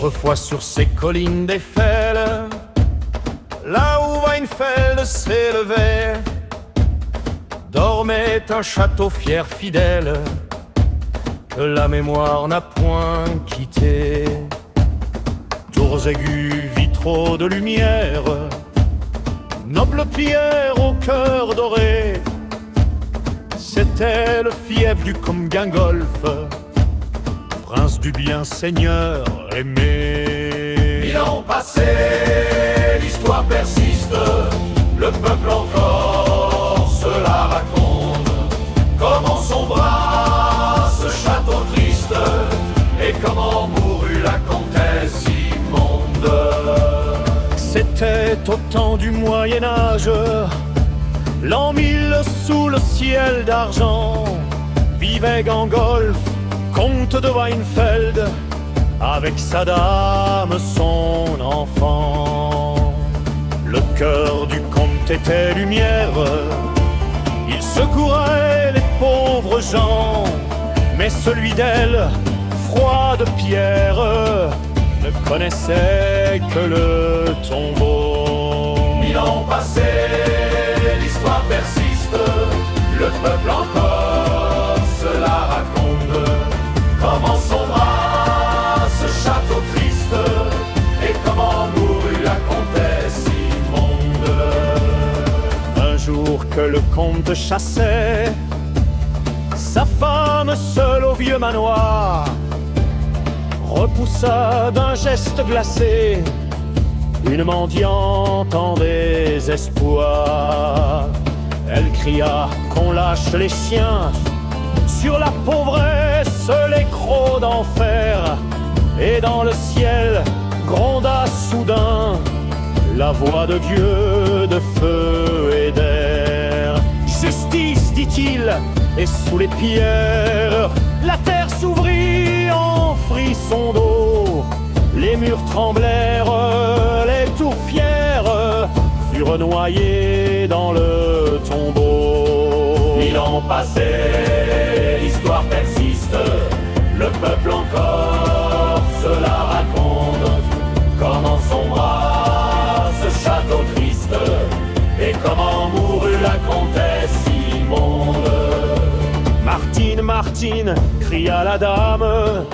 Autrefois sur ces collines d'Eiffel, là où Weinfeld s'élevait, dormait un château fier fidèle que la mémoire n'a point quitté. Tours aigus, vitraux de lumière, noble pierre au cœur doré, c'était le fief du comte Gingolf, prince du bien seigneur aimé. 1000 ans passés, l'histoire persiste, le peuple encore se la raconte. Comment sombra ce château triste et comment mourut la comtesse immonde. C'était au temps du Moyen-Âge, l'an 1000 sous le ciel d'argent, vivait Gangolf, comte de Weinfeld, avec sa dame, son enfant. Le cœur du comte était lumière, il secourait les pauvres gens, mais celui d'elle, froid de pierre, ne connaissait que le tombeau. 1000 ans passés, l'histoire persiste, le peuple encore se la raconte. Comment sombra ce château triste et comment mourut la comtesse immonde. Un jour que le comte chassait sa femme seule au vieux manoir, repoussa d'un geste glacé une mendiante en désespoir. Elle cria qu'on lâche les chiens sur la pauvresse, les crocs d'enfer. Et dans le ciel gronda soudain la voix de Dieu de feu et d'air. Justice, dit-il, et sous les pierres la terre s'ouvrit en frisson d'eau. Les murs tremblèrent, les tours fières furent noyées dans le tombeau. 1000 ans passés, l'histoire persiste, le peuple encore se la raconte. Comment sombra ce château triste et comment mourut la comtesse immonde. Martine, Martine, cria la dame,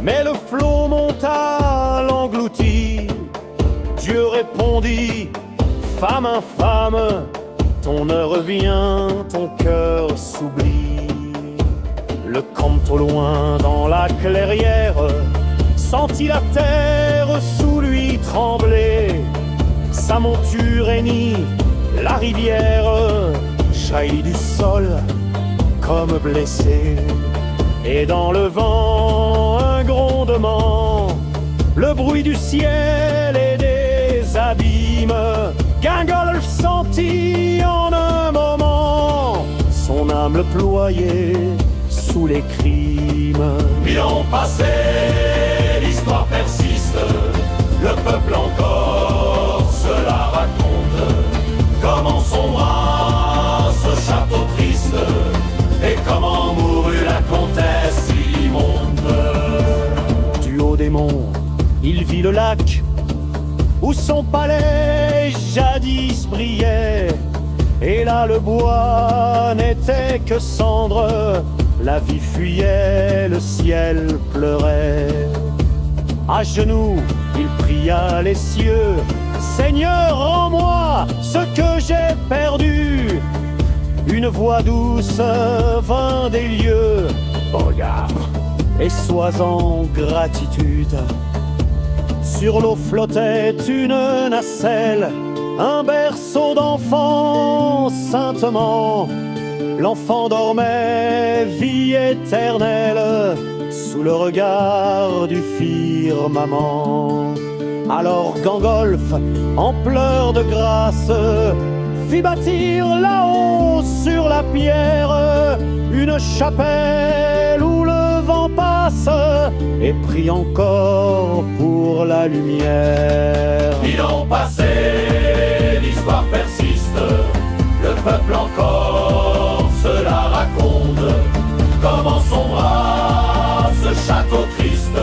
mais le flot monta, l'engloutit. Dieu répondit, femme infâme, ton heure vient, ton cœur s'oublie. Le comte au loin dans la clairière sentit la terre sous lui trembler. Sa monture hennit la rivière, jaillit du sol comme blessé. Et dans le vent un grondement, le bruit du ciel et des abîmes. Gingolf sentit en un moment son âme le ployer sous les crimes. 1000 ans passés, l'histoire persiste, le peuple encore se la raconte. Comment sombra ce château triste et comment mourut la comtesse immonde. Du haut des monts, il vit le lac où son palais jadis brillait. Et là le bois n'était que cendre, la vie fuyait, le ciel pleurait. À genoux, il pria les cieux, Seigneur, rends-moi ce que j'ai perdu. Une voix douce vint des lieux, regarde et sois en gratitude. Sur l'eau flottait une nacelle, un berceau d'enfant saintement. L'enfant dormait, vie éternelle, sous le regard du firmament. Alors Gangolf, en pleurs de grâce, fit bâtir là-haut sur la pierre une chapelle où le vent passe et prie encore pour la lumière. 1000 ans passés, l'histoire persiste, le peuple encore se la raconte. Comment sombra ce château triste